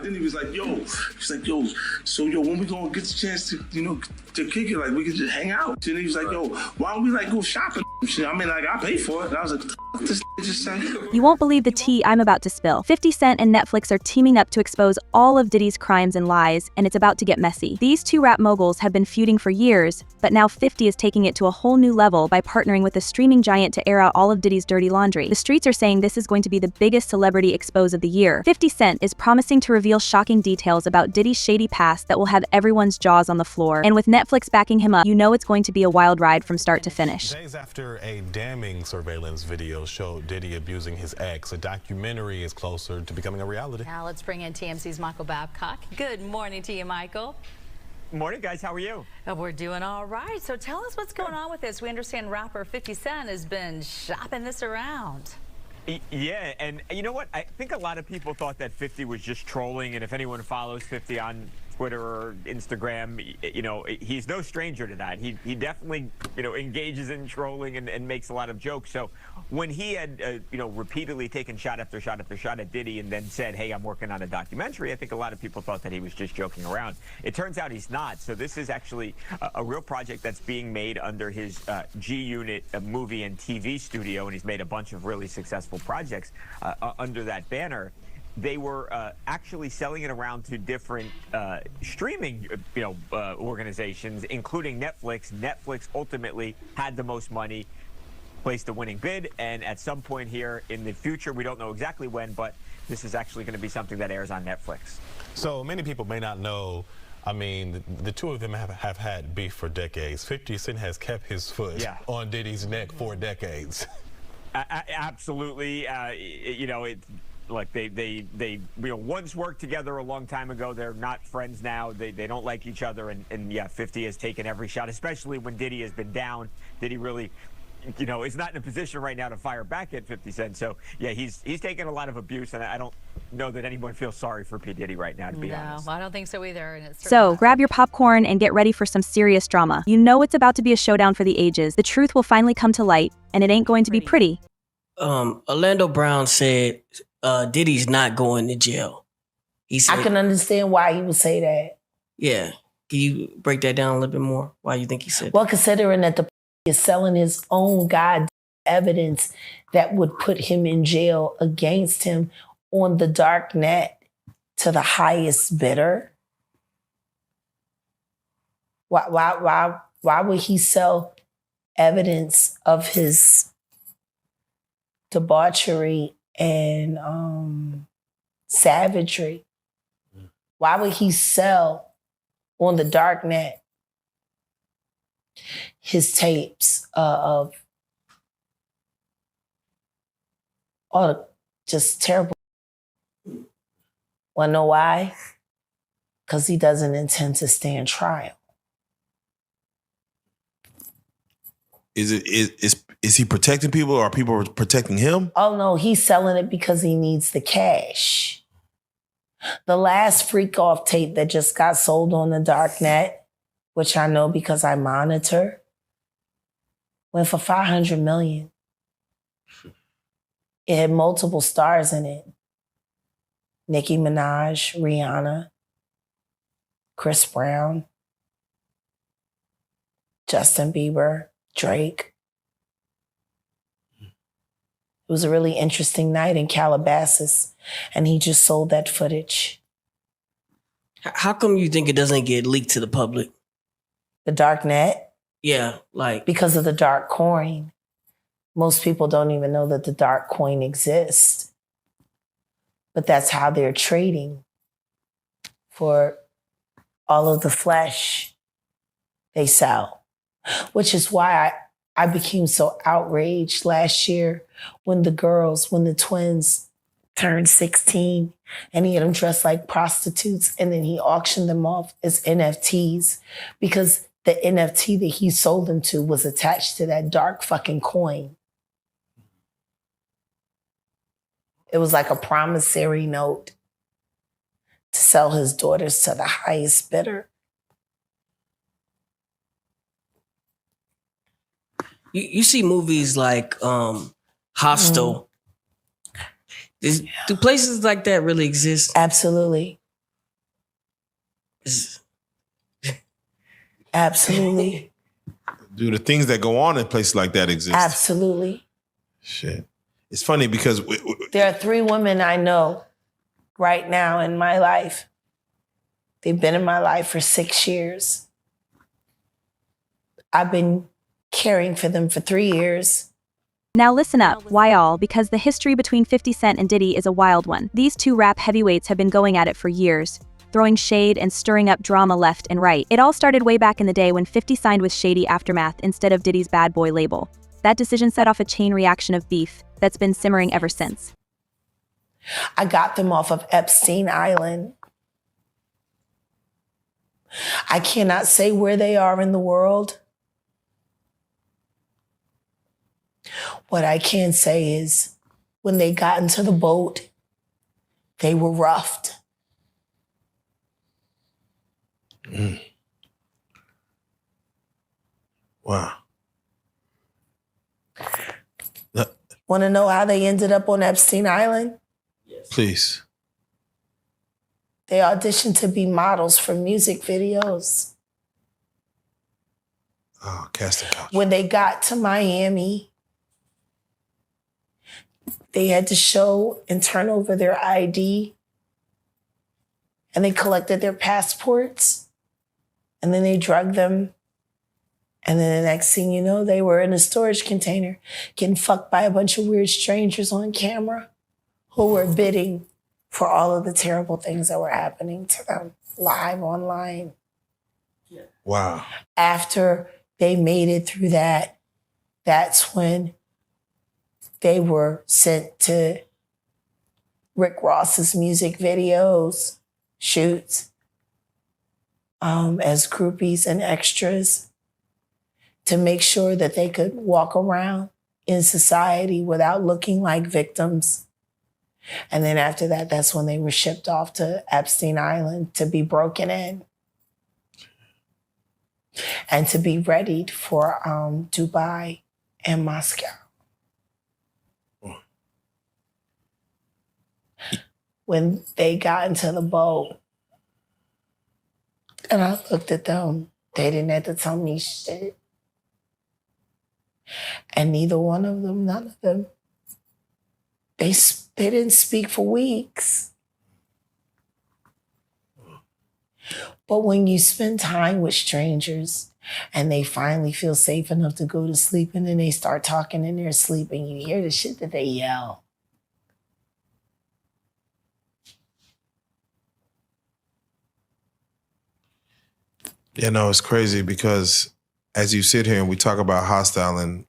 Then he was like, yo, so when we gonna get the chance to, to kick it, like we could just hang out. And he was like, yo, why don't we like go shopping? I mean, like I pay for it. And I was like, what this just say? You won't believe the tea I'm about to spill. 50 Cent and Netflix are teaming up to expose all of Diddy's crimes and lies, and it's about to get messy. These two rap moguls have been feuding for years, but now 50 is taking it to a whole new level by partnering with a streaming giant to air out all of Diddy's dirty laundry. The streets are saying this is going to be the biggest celebrity expose of the year. 50 Cent is promising to reveal shocking details about Diddy's shady past that will have everyone's jaws on the floor. And with Netflix backing him up, you know it's going to be a wild ride from start to finish. Days after a damning surveillance video showed Diddy abusing his ex, a documentary is closer to becoming a reality. Now let's bring in TMC's Michael Babcock. Good morning to you, Michael. Morning, guys. How are you? We're doing all right. So tell us what's going on with this. We understand rapper 50 Cent has been shopping this around. Yeah, and you know what? I think a lot of people thought that 50 was just trolling, and if anyone follows 50 on Twitter or Instagram, he's no stranger to that. He definitely, engages in trolling and makes a lot of jokes. So when he had, repeatedly taken shot after shot after shot at Diddy and then said, hey, I'm working on a documentary, I think a lot of people thought that he was just joking around. It turns out he's not. So this is actually a real project that's being made under his G-Unit movie and TV studio, and he's made a bunch of really successful projects under that banner. They were actually selling it around to different streaming, organizations, including Netflix. Netflix ultimately had the most money, placed the winning bid, and at some point here in the future, we don't know exactly when, but this is actually going to be something that airs on Netflix. So many people may not know, I mean, the two of them have had beef for decades. 50 Cent has kept his foot on Diddy's neck for decades. Absolutely. Like they once worked together a long time ago. They're not friends now. They don't like each other. And yeah, 50 has taken every shot, especially when Diddy has been down. Diddy really, is not in a position right now to fire back at 50 Cent. So yeah, he's taken a lot of abuse, and I don't know that anyone feels sorry for P. Diddy right now, to be honest. No, I don't think so either. And so grab your popcorn and get ready for some serious drama. You know it's about to be a showdown for the ages. The truth will finally come to light, and it ain't going to be pretty. Orlando Brown said Diddy's not going to jail. He said, I can understand why he would say that. Yeah. Can you break that down a little bit more? Why you think he said Well, considering that the is selling his own god evidence that would put him in jail against him on the dark net to the highest bidder. Why would he sell evidence of his debauchery and savagery? Why would he sell on the dark net his tapes of all the just terrible? Wanna know why? Because he doesn't intend to stand trial. Is he protecting people, or are people protecting him? Oh no, he's selling it because he needs the cash. The last freak off tape that just got sold on the dark net, which I know because I monitor, went for $500 million. It had multiple stars in it. Nicki Minaj, Rihanna, Chris Brown, Justin Bieber, Drake. It was a really interesting night in Calabasas, and he just sold that footage. How come you think it doesn't get leaked to the public? The dark net? Yeah, like... Because of the dark coin. Most people don't even know that the dark coin exists. But that's how they're trading for all of the flesh they sell. Which is why I became so outraged last year when the twins turned 16 and he had them dressed like prostitutes, and then he auctioned them off as NFTs because the NFT that he sold them to was attached to that dark fucking coin. It was like a promissory note to sell his daughters to the highest bidder. You see movies like Hostel. Do places like that really exist? Absolutely. Absolutely. Do the things that go on in places like that exist? Absolutely. Shit. It's funny because there are 3 women I know right now in my life. They've been in my life for 6 years. I've been caring for them for 3 years. Now listen up, why all? Because the history between 50 Cent and Diddy is a wild one. These 2 rap heavyweights have been going at it for years, throwing shade and stirring up drama left and right. It all started way back in the day when 50 signed with Shady Aftermath instead of Diddy's Bad Boy label. That decision set off a chain reaction of beef that's been simmering ever since. I got them off of Epstein Island. I cannot say where they are in the world. What I can say is when they got into the boat, they were roughed. Mm. Wow. Want to know how they ended up on Epstein Island? Yes. Please. They auditioned to be models for music videos. Oh, casting couch. When they got to Miami, they had to show and turn over their ID. And they collected their passports. And then they drugged them. And then the next thing you know, they were in a storage container getting fucked by a bunch of weird strangers on camera who were bidding for all of the terrible things that were happening to them live online. Wow. After they made it through that, that's when they were sent to Rick Ross's music videos, shoots, as groupies and extras to make sure that they could walk around in society without looking like victims. And then after that, that's when they were shipped off to Epstein Island to be broken in and to be readied for Dubai and Moscow. When they got into the boat and I looked at them, they didn't have to tell me shit. And neither one of them, none of them, they didn't speak for weeks. But when you spend time with strangers and they finally feel safe enough to go to sleep and then they start talking in their sleep and you hear the shit that they yell. Yeah, no, it's crazy because as you sit here and we talk about hostile and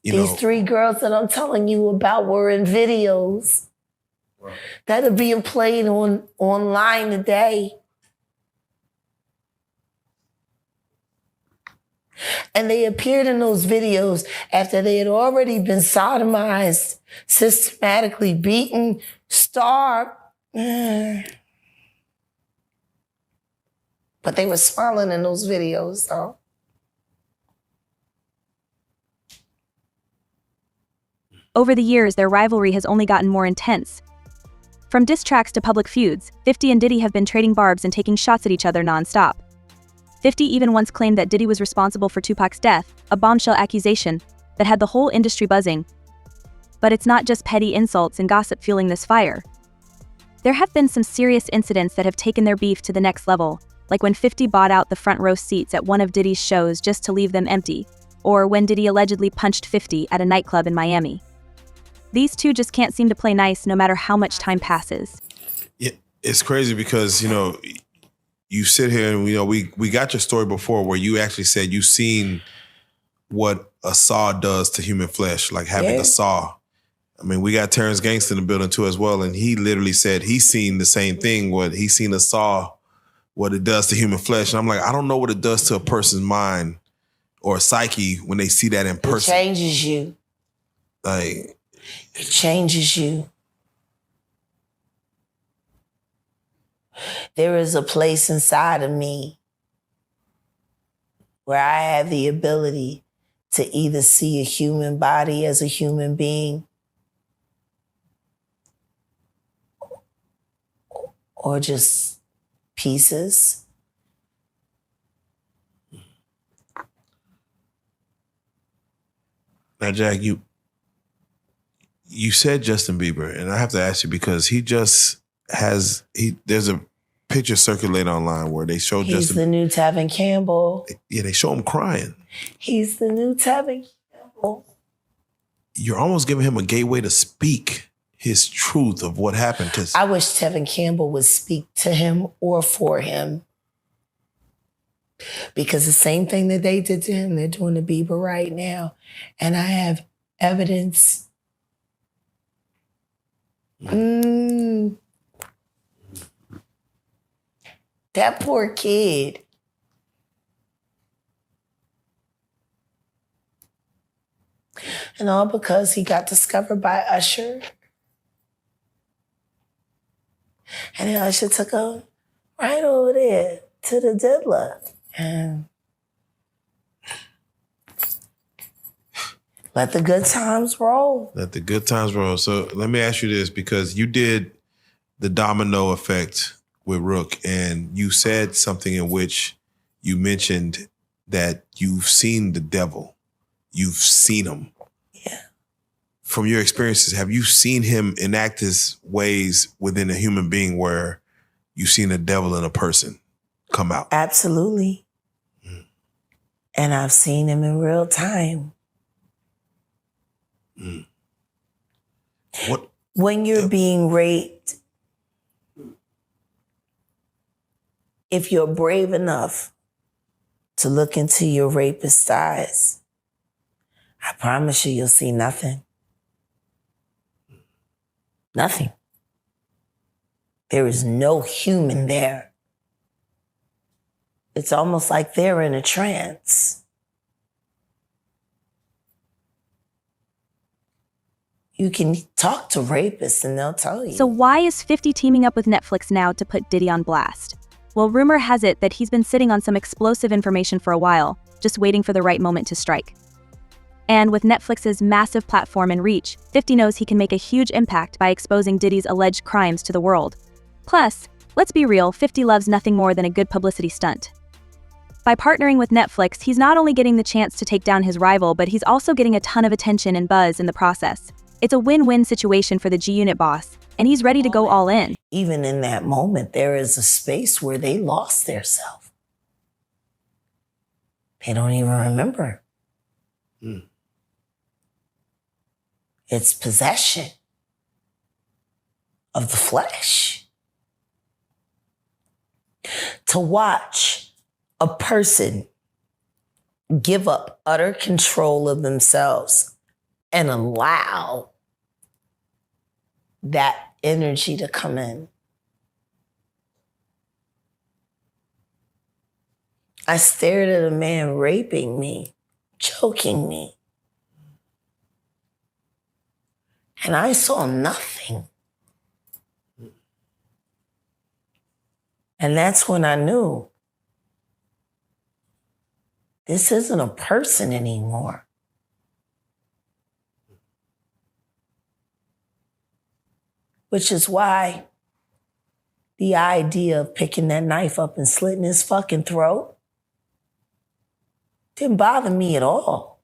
These 3 girls that I'm telling you about were in videos that are being played online today. And they appeared in those videos after they had already been sodomized, systematically beaten, starved. But they were smiling in those videos, though. Over the years, their rivalry has only gotten more intense. From diss tracks to public feuds, 50 and Diddy have been trading barbs and taking shots at each other non-stop. 50 even once claimed that Diddy was responsible for Tupac's death, a bombshell accusation that had the whole industry buzzing. But it's not just petty insults and gossip fueling this fire. There have been some serious incidents that have taken their beef to the next level, like when 50 bought out the front row seats at one of Diddy's shows just to leave them empty, or when Diddy allegedly punched 50 at a nightclub in Miami. These 2 just can't seem to play nice no matter how much time passes. Yeah, it's crazy because, you sit here and, we got your story before where you actually said you seen what a saw does to human flesh, like having a saw. I mean, we got Terrence Gangsta in the building too as well, and he literally said he's seen the same thing, he's seen a saw, what it does to human flesh. And I'm like, I don't know what it does to a person's mind or psyche when they see that in person. It changes you. Like, it changes you. There is a place inside of me where I have the ability to either see a human body as a human being or just pieces. Now, Jack, you said Justin Bieber, and I have to ask you because there's a picture circulating online where they show He's Justin. the new Tevin Campbell. Yeah, they show him crying. He's the new Tevin Campbell. You're almost giving him a gateway to speak his truth of what happened to. I wish Tevin Campbell would speak to him or for him. Because the same thing that they did to him, they're doing to Bieber right now. And I have evidence. That poor kid. And all because he got discovered by Usher. And then Usher took him right over there to the diddler. And let the good times roll. Let the good times roll. So let me ask you this, because you did the domino effect with Rook, and you said something in which you mentioned that you've seen the devil. You've seen him. Yeah. From your experiences, have you seen him enact his ways within a human being where you've seen the devil in a person come out? Absolutely. And I've seen him in real time. What? When you're being raped, if you're brave enough to look into your rapist's eyes, I promise you'll see nothing. Nothing. There is no human there. It's almost like they're in a trance. You can talk to rapists and they'll tell you. So why is 50 teaming up with Netflix now to put Diddy on blast? Well, rumor has it that he's been sitting on some explosive information for a while, just waiting for the right moment to strike. And with Netflix's massive platform and reach, 50 knows he can make a huge impact by exposing Diddy's alleged crimes to the world. Plus, let's be real, 50 loves nothing more than a good publicity stunt. By partnering with Netflix, he's not only getting the chance to take down his rival, but he's also getting a ton of attention and buzz in the process. It's a win-win situation for the G-Unit boss, and he's ready to go all in. Even in that moment, there is a space where they lost their self. They don't even remember. It's possession of the flesh. To watch a person give up utter control of themselves and allow that energy to come in. I stared at a man raping me, choking me, and I saw nothing. And that's when I knew this isn't a person anymore. Which is why the idea of picking that knife up and slitting his fucking throat didn't bother me at all.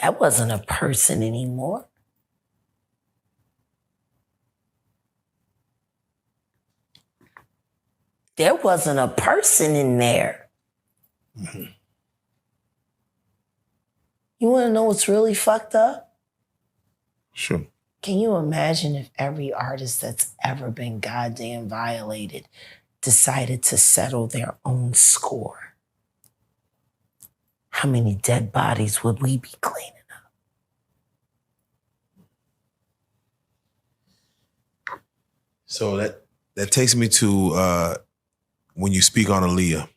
That wasn't a person anymore. There wasn't a person in there. You want to know what's really fucked up? Sure. Can you imagine if every artist that's ever been goddamn violated decided to settle their own score? How many dead bodies would we be cleaning up? So that takes me to when you speak on Aaliyah.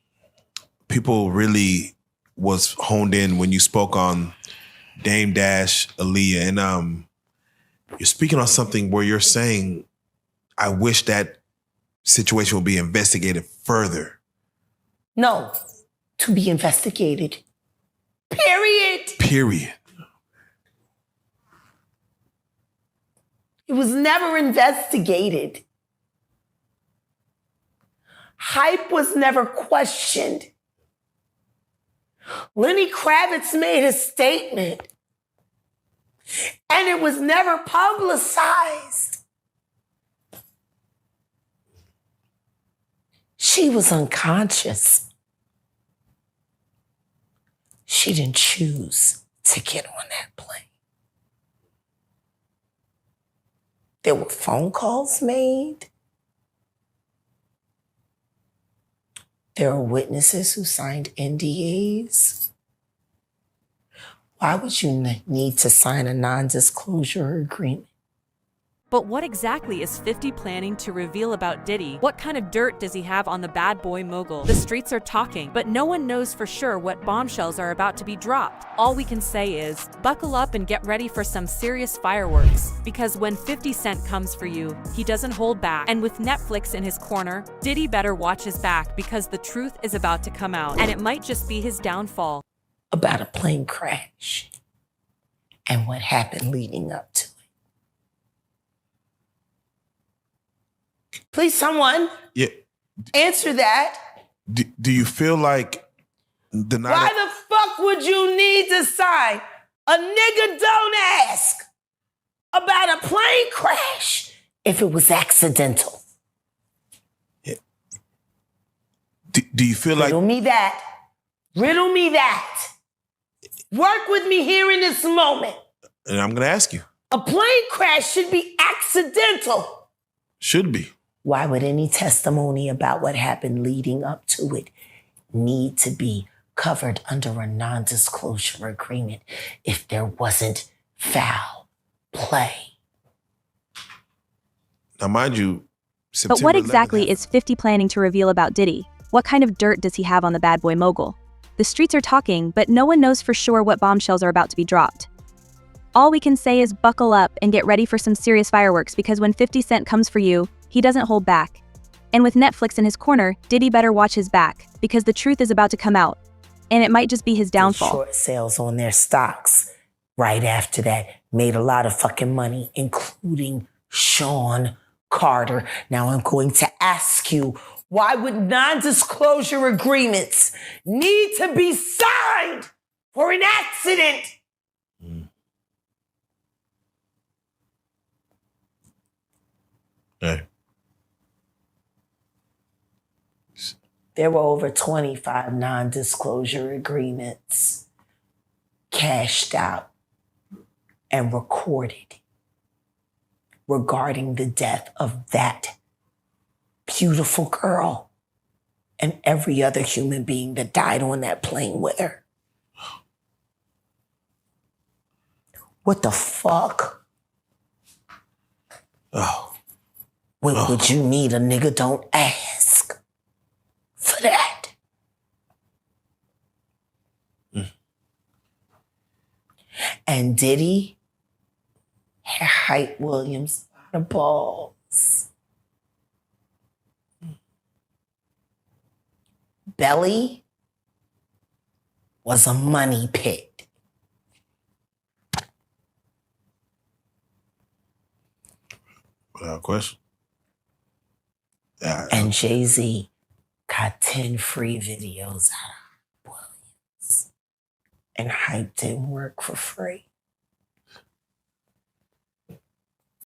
People really was honed in when you spoke on Dame Dash, Aaliyah, and you're speaking on something where you're saying, I wish that situation would be investigated further. No, to be investigated. Period. Period. It was never investigated. Hype was never questioned. Lenny Kravitz made a statement, and it was never publicized. She was unconscious. She didn't choose to get on that plane. There were phone calls made. There are witnesses who signed NDAs. Why would you need to sign a non-disclosure agreement? But what exactly is 50 planning to reveal about Diddy? What kind of dirt does he have on the bad boy mogul? The streets are talking, but no one knows for sure what bombshells are about to be dropped. All we can say is, buckle up and get ready for some serious fireworks. Because when 50 Cent comes for you, he doesn't hold back. And with Netflix in his corner, Diddy better watch his back because the truth is about to come out. And it might just be his downfall. About a plane crash and what happened leading up to it. Please, someone answer that. Do you feel like the night? Why the fuck would you need to sign? A nigga don't ask about a plane crash if it was accidental. Do you feel like? Riddle me that. Riddle me that. Work with me here in this moment. And I'm going to ask you. A plane crash should be accidental. Should be. Why would any testimony about what happened leading up to it need to be covered under a non-disclosure agreement if there wasn't foul play? Now, mind you, But what exactly is 50 planning to reveal about Diddy? What kind of dirt does he have on the bad boy mogul? The streets are talking, but no one knows for sure what bombshells are about to be dropped. All we can say is buckle up and get ready for some serious fireworks because when 50 Cent comes for you, he doesn't hold back. And with Netflix in his corner, Diddy better watch his back because the truth is about to come out. And it might just be his downfall. Short sales on their stocks right after that made a lot of fucking money, including Sean Carter. Now I'm going to ask you, why would non-disclosure agreements need to be signed for an accident? Hey. There were over 25 non-disclosure agreements cashed out and recorded regarding the death of that beautiful girl and every other human being that died on that plane with her. What the fuck? Oh. What would you need a nigga don't ask for that? And Diddy had Hype Williams a lot of balls. Belly was a money pit. Without question. And Jay-Z got 10 free videos out of Williams. And Hype didn't work for free.